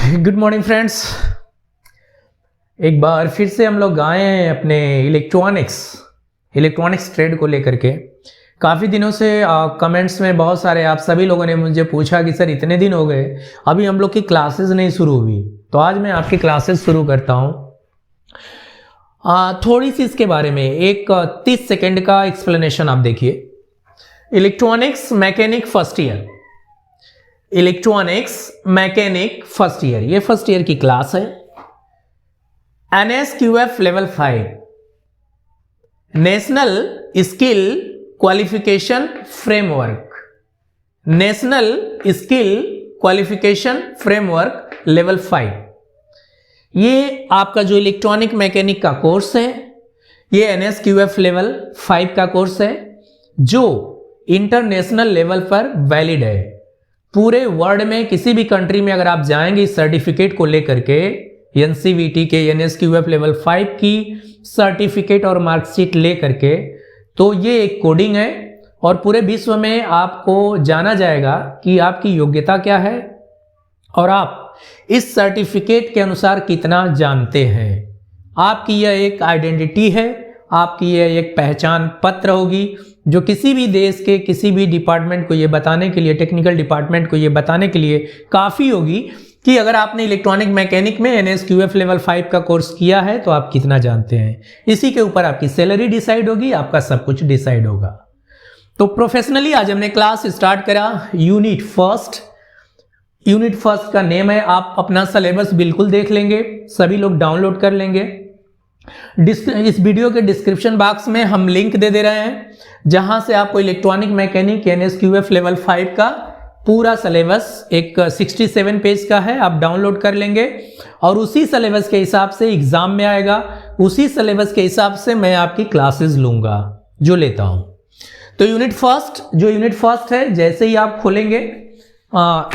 Good morning friends. एक बार फिर से हम लोग आए हैं अपने इलेक्ट्रॉनिक्स ट्रेड को लेकर के। काफ़ी दिनों से कमेंट्स में बहुत सारे आप सभी लोगों ने मुझे पूछा कि सर इतने दिन हो गए अभी हम लोग की क्लासेस नहीं शुरू हुई, तो आज मैं आपकी क्लासेस शुरू करता हूँ। थोड़ी सी इसके बारे में एक 30 सेकेंड का एक्सप्लेनेशन आप देखिए। इलेक्ट्रॉनिक्स मैकेनिक फर्स्ट ईयर, ये फर्स्ट ईयर की क्लास है। NSQF level 5 national skill qualification framework level 5। ये आपका जो इलेक्ट्रॉनिक मैकेनिक का कोर्स है, ये NSQF लेवल 5 का कोर्स है जो इंटरनेशनल लेवल पर वैलिड है। पूरे वर्ल्ड में किसी भी कंट्री में अगर आप जाएंगे इस सर्टिफिकेट को लेकर के, NCVT के NSQF लेवल 5 की सर्टिफिकेट और मार्कशीट लेकर के, तो ये एक कोडिंग है और पूरे विश्व में आपको जाना जाएगा कि आपकी योग्यता क्या है और आप इस सर्टिफिकेट के अनुसार कितना जानते हैं। आपकी यह एक आइडेंटिटी है, आपकी यह एक पहचान पत्र होगी जो किसी भी देश के किसी भी डिपार्टमेंट को ये बताने के लिए, टेक्निकल डिपार्टमेंट को ये बताने के लिए काफ़ी होगी कि अगर आपने इलेक्ट्रॉनिक मैकेनिक में NSQF लेवल 5 का कोर्स किया है तो आप कितना जानते हैं। इसी के ऊपर आपकी सैलरी डिसाइड होगी, आपका सब कुछ डिसाइड होगा। तो प्रोफेशनली आज हमने क्लास स्टार्ट करा यूनिट फर्स्ट का नेम है। आप अपना सिलेबस बिल्कुल देख लेंगे, सभी लोग डाउनलोड कर लेंगे। इस वीडियो के डिस्क्रिप्शन बॉक्स में हम लिंक दे रहे हैं जहां से आपको इलेक्ट्रॉनिक मैकेनिक NSQF लेवल 5 का पूरा सिलेबस एक 67 पेज का है, आप डाउनलोड कर लेंगे और उसी सिलेबस के हिसाब से एग्जाम में आएगा, उसी सिलेबस के हिसाब से मैं आपकी क्लासेस लूंगा जो लेता हूं। तो यूनिट फर्स्ट है, जैसे ही आप खोलेंगे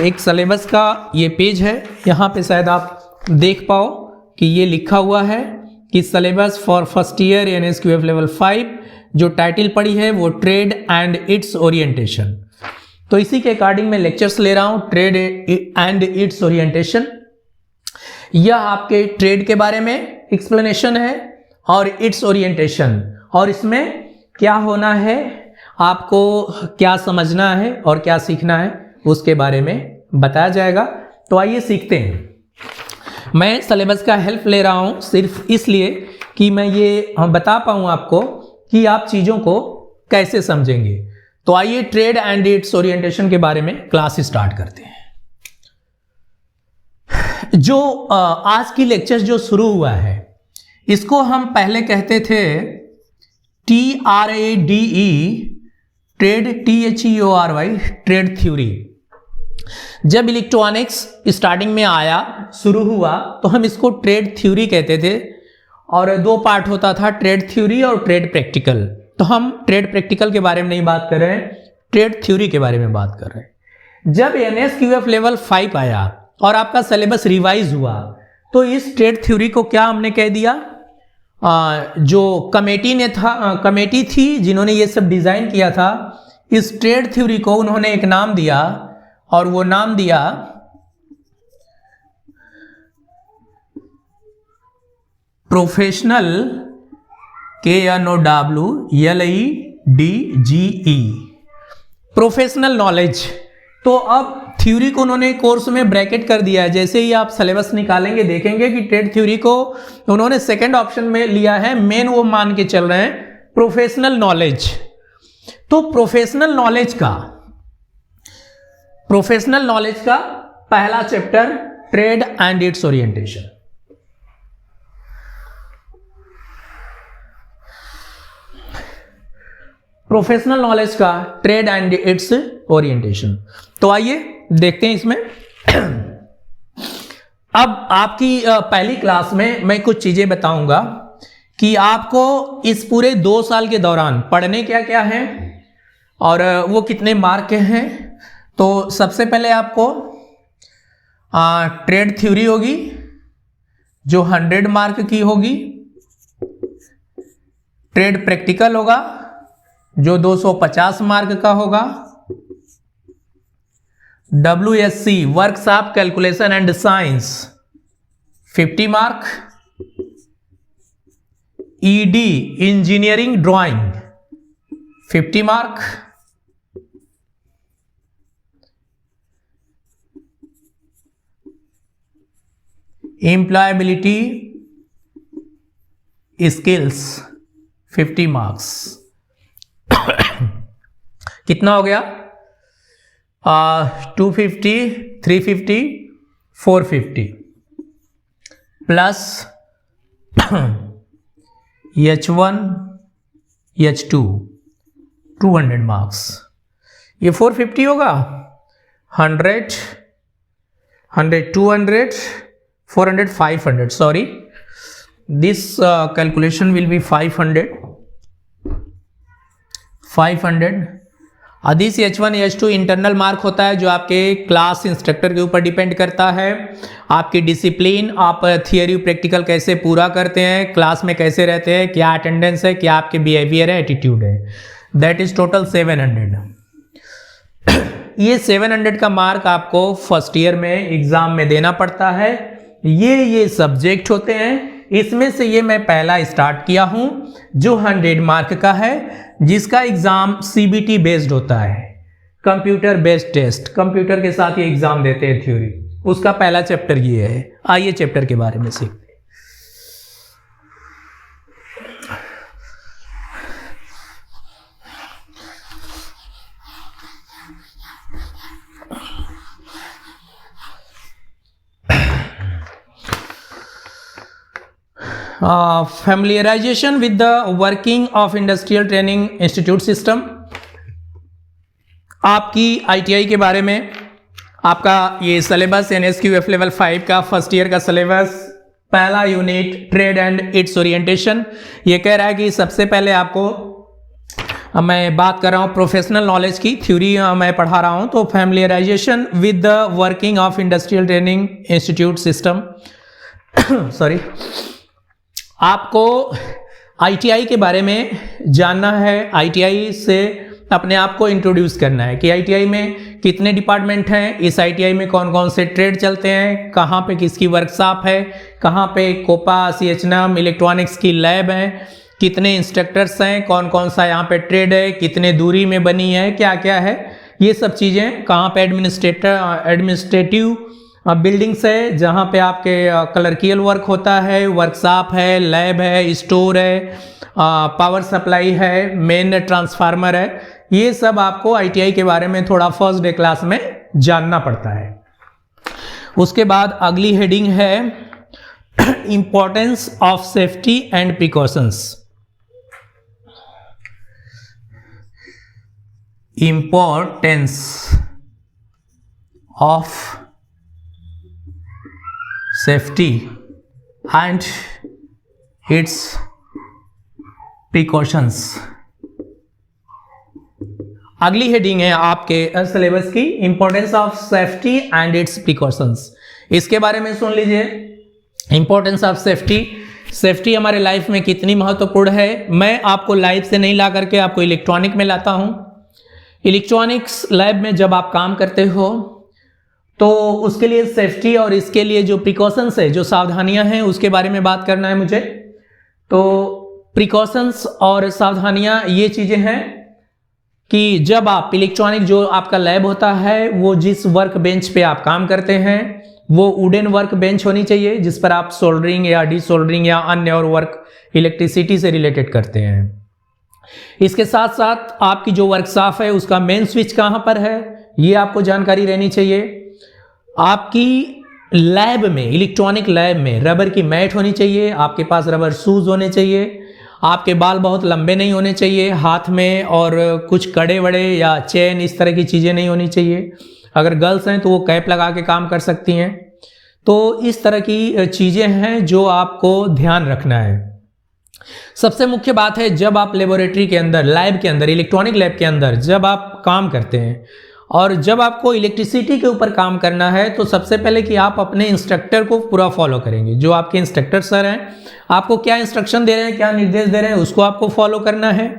एक सिलेबस का ये पेज है, यहाँ पे शायद आप देख पाओ कि ये लिखा हुआ है कि syllabus for first year NSQF level 5, जो टाइटल पड़ी है वो ट्रेड एंड इट्स ओरिएंटेशन। तो इसी के अकॉर्डिंग मैं लेक्चर्स ले रहा हूं। ट्रेड एंड इट्स ओरिएंटेशन, यह आपके ट्रेड के बारे में एक्सप्लेनेशन है और इट्स ओरिएंटेशन, और इसमें क्या होना है, आपको क्या समझना है और क्या सीखना है उसके बारे में बताया जाएगा। तो आइए सीखते हैं। मैं सिलेबस का हेल्प ले रहा हूं सिर्फ इसलिए कि मैं ये बता पाऊं आपको कि आप चीज़ों को कैसे समझेंगे। तो आइए ट्रेड एंड इट्स ओरिएंटेशन के बारे में क्लास स्टार्ट करते हैं। जो आज की लेक्चर जो शुरू हुआ है इसको हम पहले कहते थे TRADE, trade, THEORY, trade theory. जब इलेक्ट्रॉनिक्स स्टार्टिंग में आया, शुरू हुआ, तो हम इसको ट्रेड थ्योरी कहते थे और दो पार्ट होता था, ट्रेड थ्योरी और ट्रेड प्रैक्टिकल। तो हम ट्रेड प्रैक्टिकल के बारे में नहीं बात कर रहे हैं, ट्रेड थ्योरी के बारे में बात कर रहे हैं। जब NSQF लेवल 5 आया और आपका सिलेबस रिवाइज हुआ तो इस ट्रेड थ्योरी को क्या हमने कह दिया, जो कमेटी थी जिन्होंने ये सब डिजाइन किया था, इस ट्रेड थ्योरी को उन्होंने एक नाम दिया और वो नाम दिया प्रोफेशनल KNOWLEDGE, प्रोफेशनल नॉलेज। तो अब थ्योरी को उन्होंने कोर्स में ब्रैकेट कर दिया है। जैसे ही आप सिलेबस निकालेंगे देखेंगे कि ट्रेड थ्योरी को उन्होंने सेकंड ऑप्शन में लिया है, मेन वो मान के चल रहे हैं प्रोफेशनल नॉलेज। तो प्रोफेशनल नॉलेज का पहला chapter trade and it's orientation. Professional knowledge का ट्रेड एंड इट्स ओरिएंटेशन। तो आइए देखते हैं इसमें। अब आपकी पहली क्लास में मैं कुछ चीजें बताऊंगा कि आपको इस पूरे 2 साल के दौरान पढ़ने क्या क्या है और वो कितने मार्क के हैं। तो सबसे पहले आपको ट्रेड थ्योरी होगी जो 100 मार्क की होगी, ट्रेड प्रैक्टिकल होगा जो 250 मार्क का होगा, WSC workshop calculation and science 50 mark, ED engineering drawing 50 mark, employability skills 50 marks. कितना हो गया? 250, 350, 450 प्लस H1 H2 200 मार्क्स। ये 450 होगा, 100 100 200 400 500 sorry, this calculation will be 500 this H1 H2 internal mark होता है जो आपके क्लास इंस्ट्रक्टर के ऊपर डिपेंड करता है, आपकी डिसिप्लिन, आप थियरी प्रैक्टिकल कैसे पूरा करते हैं, क्लास में कैसे रहते हैं, क्या अटेंडेंस है, क्या आपके बिहेवियर है, एटीट्यूड है। That is total 700। ये 700 का मार्क आपको फर्स्ट ईयर में एग्जाम में देना पड़ता है। ये सब्जेक्ट होते हैं, इसमें से ये मैं पहला स्टार्ट किया हूं जो 100 मार्क का है, जिसका एग्जाम CBT बेस्ड होता है, कंप्यूटर बेस्ड टेस्ट। कंप्यूटर के साथ ये एग्जाम देते हैं थ्योरी, उसका पहला चैप्टर ये है। आइए चैप्टर के बारे में सीखते हैं। familiarization with the working of industrial training institute system। आपकी ITI के बारे में आपका ये सिलेबस NSQF लेवल 5 का फर्स्ट ईयर का सिलेबस, पहला unit trade and it's orientation. ये कह रहा है कि सबसे पहले आपको, मैं बात कर रहा हूँ प्रोफेशनल नॉलेज की, थ्योरी मैं पढ़ा रहा हूँ, तो familiarization with the working of industrial training institute system sorry, आपको ITI के बारे में जानना है, ITI से अपने आप को इंट्रोड्यूस करना है कि ITI में कितने डिपार्टमेंट हैं, इस ITI में कौन कौन से ट्रेड चलते हैं, कहाँ पे किसकी वर्कशॉप है, कहाँ पे कोपा, CHNM, इलेक्ट्रॉनिक्स की लैब है, कितने इंस्ट्रक्टर्स हैं, कौन कौन सा यहाँ पे ट्रेड है, कितने दूरी में बनी है, क्या क्या है, ये सब चीज़ें, कहाँ पे एडमिनिस्ट्रेटिव बिल्डिंग्स है जहाँ पे आपके क्लर्कियल वर्क होता है, वर्कशॉप है, लैब है, स्टोर है, पावर सप्लाई है, मेन ट्रांसफार्मर है, ये सब आपको ITI के बारे में थोड़ा फर्स्ट डे क्लास में जानना पड़ता है। उसके बाद अगली हेडिंग है importance of safety and precautions. Importance of safety and it's precautions. अगली हेडिंग है आपके सिलेबस की importance of safety and it's precautions. इसके बारे में सुन लीजिए। इंपॉर्टेंस ऑफ सेफ्टी, सेफ्टी हमारे लाइफ में कितनी महत्वपूर्ण है। मैं आपको लाइफ से नहीं ला करके आपको इलेक्ट्रॉनिक में लाता हूं। इलेक्ट्रॉनिक्स लैब में जब आप काम करते हो तो उसके लिए सेफ्टी और इसके लिए जो प्रिकॉशंस है, जो सावधानियां हैं, उसके बारे में बात करना है मुझे। तो प्रिकॉशंस और सावधानियां ये चीज़ें हैं कि जब आप इलेक्ट्रॉनिक, जो आपका लैब होता है, वो जिस वर्क बेंच पे आप काम करते हैं वो वुडन वर्क बेंच होनी चाहिए जिस पर आप सोल्डरिंग या डीसोल्डरिंग या अन्य और वर्क इलेक्ट्रिसिटी से रिलेटेड करते हैं। इसके साथ साथ आपकी जो वर्कशॉप है उसका मेन स्विच कहाँ पर है, ये आपको जानकारी रहनी चाहिए। आपकी लैब में, इलेक्ट्रॉनिक लैब में रबर की मैट होनी चाहिए, आपके पास रबर शूज होने चाहिए, आपके बाल बहुत लंबे नहीं होने चाहिए, हाथ में और कुछ कड़े वड़े या चेन इस तरह की चीज़ें नहीं होनी चाहिए। अगर गर्ल्स हैं तो वो कैप लगा के काम कर सकती हैं। तो इस तरह की चीज़ें हैं जो आपको ध्यान रखना है। सबसे मुख्य बात है, जब आप लेबोरेटरी के अंदर, लैब के अंदर, इलेक्ट्रॉनिक लैब के अंदर जब आप काम करते हैं और जब आपको इलेक्ट्रिसिटी के ऊपर काम करना है, तो सबसे पहले कि आप अपने इंस्ट्रक्टर को पूरा फॉलो करेंगे। जो आपके इंस्ट्रक्टर सर हैं, आपको क्या इंस्ट्रक्शन दे रहे हैं, क्या निर्देश दे रहे हैं, उसको आपको फॉलो करना है।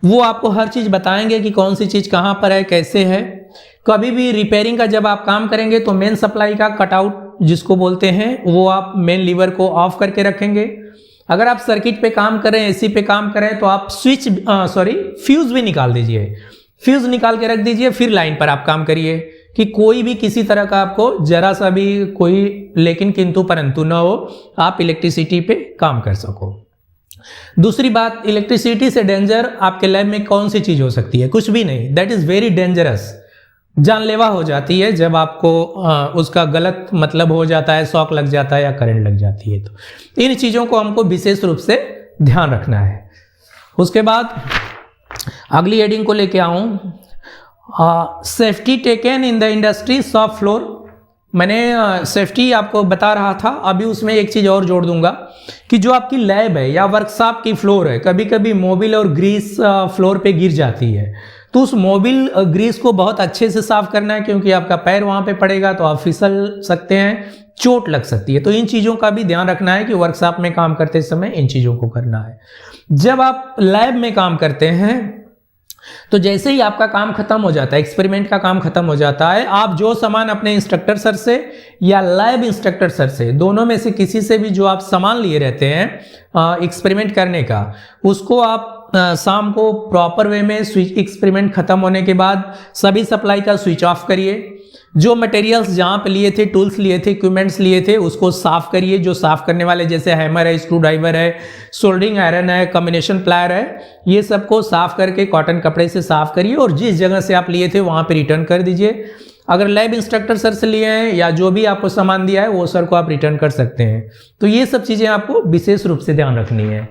वो आपको हर चीज़ बताएंगे कि कौन सी चीज़ कहाँ पर है, कैसे है। कभी भी रिपेयरिंग का जब आप काम करेंगे तो मेन सप्लाई का कटआउट जिसको बोलते हैं वो आप मेन लीवर को ऑफ करके रखेंगे। अगर आप सर्किट पे काम करें, एसी पे काम करें, तो आप फ्यूज भी निकाल दीजिए, फ्यूज निकाल के रख दीजिए, फिर लाइन पर आप काम करिए कि कोई भी किसी तरह का आपको जरा सा भी कोई लेकिन किंतु परंतु ना हो, आप इलेक्ट्रिसिटी पे काम कर सको। दूसरी बात, इलेक्ट्रिसिटी से डेंजर आपके लैब में कौन सी चीज हो सकती है? कुछ भी नहीं। दैट इज वेरी डेंजरस, जानलेवा हो जाती है जब आपको उसका गलत मतलब हो जाता है, शॉक लग जाता है या करंट लग जाती है। तो इन चीज़ों को हमको विशेष रूप से ध्यान रखना है। उसके बाद अगली हेडिंग को लेके आऊँ, safety taken in the industry shop floor. मैंने सेफ्टी आपको बता रहा था, अभी उसमें एक चीज़ और जोड़ दूंगा कि जो आपकी लैब है या वर्कशॉप की फ्लोर है, कभी कभी मोबिल और ग्रीस फ्लोर पे गिर जाती है, तो उस मोबिल ग्रीस को बहुत अच्छे से साफ करना है, क्योंकि आपका पैर वहाँ पे पड़ेगा तो आप फिसल सकते हैं, चोट लग सकती है। तो इन चीज़ों का भी ध्यान रखना है कि वर्कशॉप में काम करते समय इन चीज़ों को करना है। जब आप लैब में काम करते हैं तो जैसे ही आपका काम खत्म हो जाता है, एक्सपेरिमेंट का काम खत्म हो जाता है, आप जो सामान अपने इंस्ट्रक्टर सर से या लैब इंस्ट्रक्टर सर से, दोनों में से किसी से भी जो आप सामान लिए रहते हैं एक्सपेरिमेंट करने का, उसको आप शाम को प्रॉपर वे में स्विच, एक्सपेरिमेंट खत्म होने के बाद सभी सप्लाई का स्विच ऑफ करिए। जो मटेरियल्स जहाँ पे लिए थे, टूल्स लिए थे, इक्विपमेंट्स लिए थे, उसको साफ करिए। जो साफ करने वाले जैसे हैमर है, स्क्रू ड्राइवर है, सोल्डरिंग आयरन है, कॉम्बिनेशन प्लायर है, ये सबको साफ करके कॉटन कपड़े से साफ करिए और जिस जगह से आप लिए थे वहाँ पे रिटर्न कर दीजिए। अगर लैब इंस्ट्रक्टर सर से लिए हैं या जो भी आपको सामान दिया है वो सर को आप रिटर्न कर सकते हैं। तो ये सब चीज़ें आपको विशेष रूप से ध्यान रखनी है।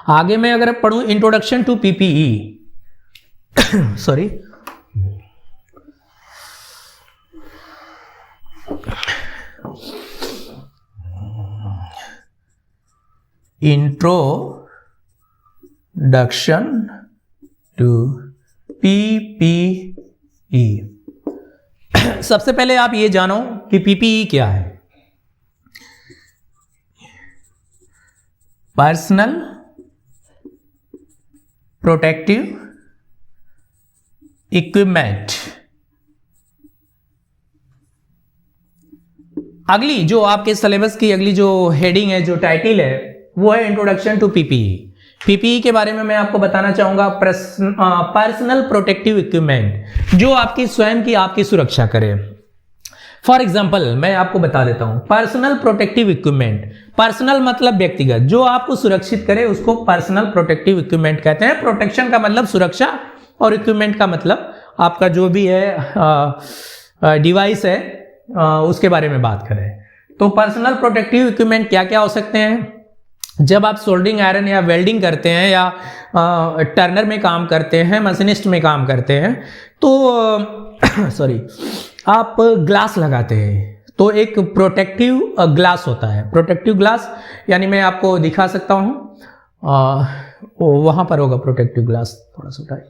आगे मैं अगर पढ़ूं introduction to PPE, sorry, introduction to PPE. सबसे पहले आप ये जानो कि पीपीई क्या है। Personal protective equipment. अगली जो आपके सिलेबस की अगली जो हेडिंग है, जो टाइटल है, वो है इंट्रोडक्शन टू पीपीई। पीपीई के बारे में मैं आपको बताना चाहूंगा, पर्सनल प्रोटेक्टिव इक्विपमेंट, जो आपकी स्वयं की आपकी सुरक्षा करे। फॉर एग्जाम्पल मैं आपको बता देता हूं, पर्सनल प्रोटेक्टिव इक्विपमेंट, पर्सनल मतलब व्यक्तिगत, जो आपको सुरक्षित करे उसको पर्सनल प्रोटेक्टिव इक्विपमेंट कहते हैं। प्रोटेक्शन का मतलब सुरक्षा और इक्विपमेंट का मतलब आपका जो भी है डिवाइस है, उसके बारे में बात करें तो पर्सनल प्रोटेक्टिव इक्विपमेंट क्या क्या हो सकते हैं। जब आप सोल्डरिंग आयरन या वेल्डिंग करते हैं या टर्नर में काम करते हैं, मशीनिस्ट में काम करते हैं, तो सॉरी, आप ग्लास लगाते हैं तो एक प्रोटेक्टिव ग्लास होता है। प्रोटेक्टिव ग्लास यानी मैं आपको दिखा सकता हूं, वहां पर होगा प्रोटेक्टिव ग्लास, थोड़ा सा उठाए,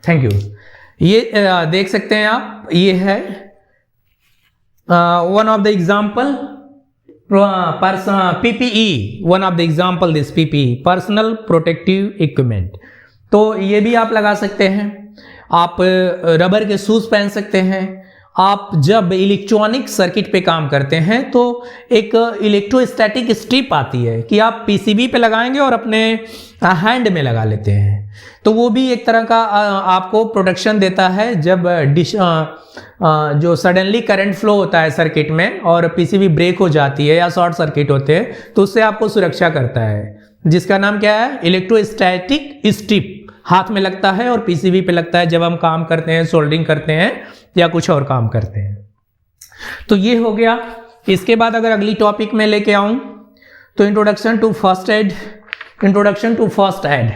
थैंक यू। ये देख सकते हैं आप, ये है one of the example PPE, one of the example this PPE, personal protective equipment. तो ये भी आप लगा सकते हैं। आप रबर के शूज पहन सकते हैं। आप जब इलेक्ट्रॉनिक सर्किट पे काम करते हैं तो एक इलेक्ट्रोस्टैटिक स्ट्रिप आती है कि आप पीसीबी पे लगाएंगे और अपने हैंड में लगा लेते हैं, तो वो भी एक तरह का आपको प्रोटेक्शन देता है। जब जो सडनली करंट फ्लो होता है सर्किट में और पीसीबी ब्रेक हो जाती है या शॉर्ट सर्किट होते हैं तो उससे आपको सुरक्षा करता है, जिसका नाम क्या है, इलेक्ट्रोस्टैटिक स्ट्रिप। हाथ में लगता है और पीसीबी पे लगता है जब हम काम करते हैं, सोल्डरिंग करते हैं या कुछ और काम करते हैं। तो ये हो गया। इसके बाद अगर अगली टॉपिक में लेके आऊं तो introduction to first aid, introduction to first aid.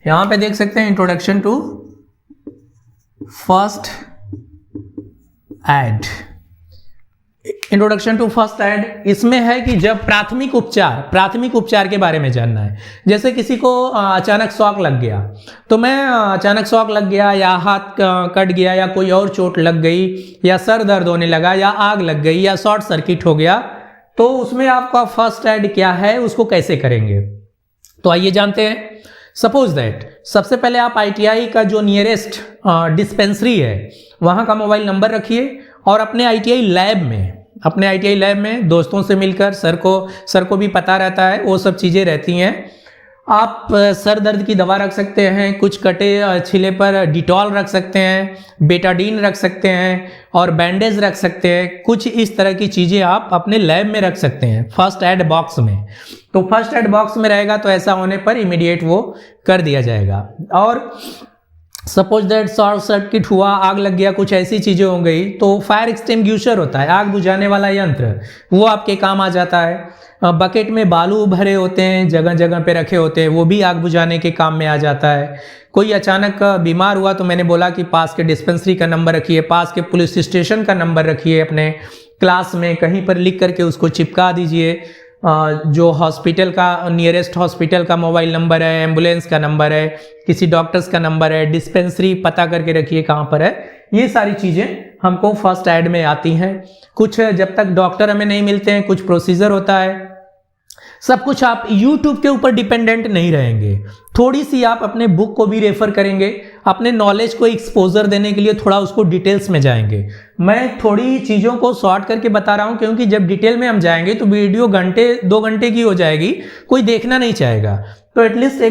यहां पे देख सकते हैं introduction to first aid. Introduction to first aid इसमें है कि जब प्राथमिक उपचार के बारे में जानना है। जैसे किसी को अचानक शॉक लग गया, तो मैं अचानक शॉक लग गया या हाथ कट गया या कोई और चोट लग गई या सर दर्द होने लगा या आग लग गई या शॉर्ट सर्किट हो गया, तो उसमें आपका फर्स्ट ऐड क्या है, उसको कैसे करेंगे, तो आइए जानते हैं। सपोज दैट सबसे पहले आप ITI का जो नियरेस्ट डिस्पेंसरी है वहाँ का मोबाइल नंबर रखिए और अपने ITI लैब में दोस्तों से मिलकर, सर को भी पता रहता है, वो सब चीज़ें रहती हैं। आप सर दर्द की दवा रख सकते हैं, कुछ कटे छिले पर डिटॉल रख सकते हैं, बेटाडीन रख सकते हैं और बैंडेज रख सकते हैं। कुछ इस तरह की चीज़ें आप अपने लैब में रख सकते हैं फर्स्ट एड बॉक्स में। तो फर्स्ट एड बॉक्स में रहेगा तो ऐसा होने पर इमीडिएट वो कर दिया जाएगा। और सपोज दैट शॉर्ट सर्किट हुआ, आग लग गया, कुछ ऐसी चीज़ें हो गई, तो फायर एक्सटिंग्विशर होता है, आग बुझाने वाला यंत्र, वो आपके काम आ जाता है। बकेट में बालू भरे होते हैं, जगह जगह पे रखे होते हैं, वो भी आग बुझाने के काम में आ जाता है। कोई अचानक बीमार हुआ तो मैंने बोला कि पास के डिस्पेंसरी का नंबर रखिए, पास के पुलिस स्टेशन का नंबर रखिए, अपने क्लास में कहीं पर लिख करके उसको चिपका दीजिए। जो हॉस्पिटल का नियरेस्ट हॉस्पिटल का मोबाइल नंबर है, एम्बुलेंस का नंबर है, किसी डॉक्टर्स का नंबर है, डिस्पेंसरी पता करके रखिए कहाँ पर है। ये सारी चीज़ें हमको फर्स्ट एड में आती हैं। कुछ जब तक डॉक्टर हमें नहीं मिलते हैं, कुछ प्रोसीजर होता है, सब कुछ आप YouTube के ऊपर डिपेंडेंट नहीं रहेंगे। थोड़ी सी आप अपने बुक को भी रेफर करेंगे, अपने नॉलेज को एक्सपोजर देने के लिए थोड़ा उसको डिटेल्स में जाएंगे। मैं थोड़ी चीज़ों को शॉर्ट करके बता रहा हूँ क्योंकि जब डिटेल में हम जाएंगे तो वीडियो घंटे 2 घंटे की हो जाएगी, कोई देखना नहीं चाहेगा। तो एटलीस्ट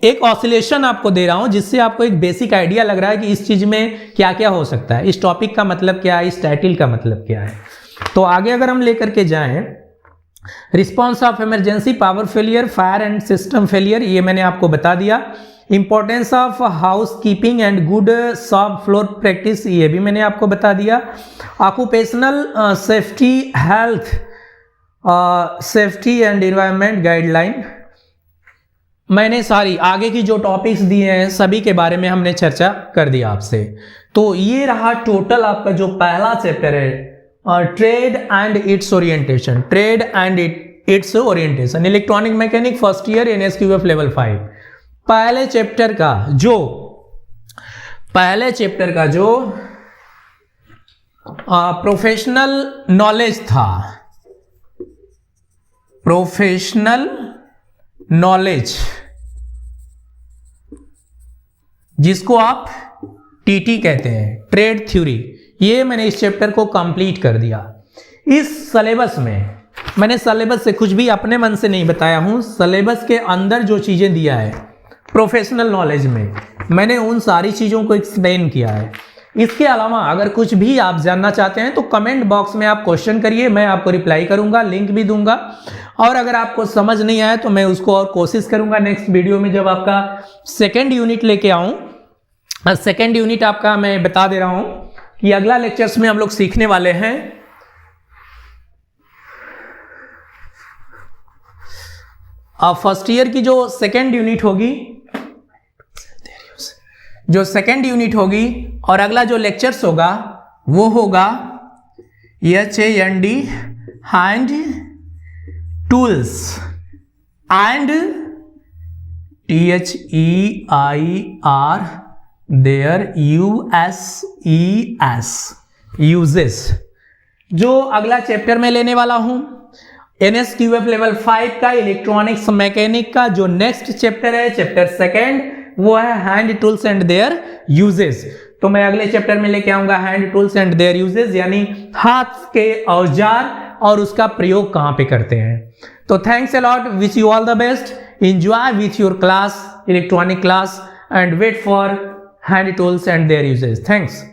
एक ऑसिलेशन आपको दे रहा हूँ जिससे आपको एक बेसिक आइडिया लग रहा है कि इस चीज़ में क्या क्या हो सकता है, इस टॉपिक का मतलब क्या है, इस टाइटल का मतलब क्या है। तो आगे अगर हम लेकर के जाएं, response of emergency, power failure, fire and system failure, ये मैंने आपको बता दिया। Importance of house keeping and good shop floor practice, ये भी मैंने आपको बता दिया। Occupational safety, health safety and environment guideline, मैंने सारी आगे की जो टॉपिक्स दिए हैं सभी के बारे में हमने चर्चा कर दिया आपसे। तो ये रहा टोटल आपका जो पहला चैप्टर है, trade and it's orientation, trade and it's orientation, electronic mechanic first year NSQF level 5। पहले चैप्टर का जो प्रोफेशनल नॉलेज था, प्रोफेशनल नॉलेज जिसको आप TT कहते हैं, ट्रेड थ्योरी, ये मैंने इस चैप्टर को कंप्लीट कर दिया। इस सिलेबस में मैंने सिलेबस से कुछ भी अपने मन से नहीं बताया हूं, सिलेबस के अंदर जो चीजें दिया है प्रोफेशनल नॉलेज में मैंने उन सारी चीजों को एक्सप्लेन किया है। इसके अलावा अगर कुछ भी आप जानना चाहते हैं तो कमेंट बॉक्स में आप क्वेश्चन करिए, मैं आपको रिप्लाई करूंगा, लिंक भी दूंगा। और अगर आपको समझ नहीं आया तो मैं उसको और कोशिश करूंगा नेक्स्ट वीडियो में जब आपका सेकेंड यूनिट लेके आऊं। सेकेंड यूनिट आपका मैं बता दे रहा हूं कि अगला लेक्चर्स में हम लोग सीखने वाले हैं फर्स्ट ईयर की जो सेकेंड यूनिट होगी, और अगला जो लेक्चर्स होगा वो होगा HAND, hand tools, and THEIR their USES, uses, जो अगला चैप्टर में लेने वाला हूं। NSQF लेवल 5 का इलेक्ट्रॉनिक्स मैकेनिक का जो नेक्स्ट चैप्टर है, चैप्टर सेकेंड, वो है hand tools and there uses. तो मैं अगले चैप्टर में लेके आऊंगा hand tools and there uses, यानी हाथ के औजार और उसका प्रयोग कहां पे करते हैं। तो thanks a lot, wish you all the best, enjoy with your class, electronic class, and wait for hand tools and their uses. Thanks.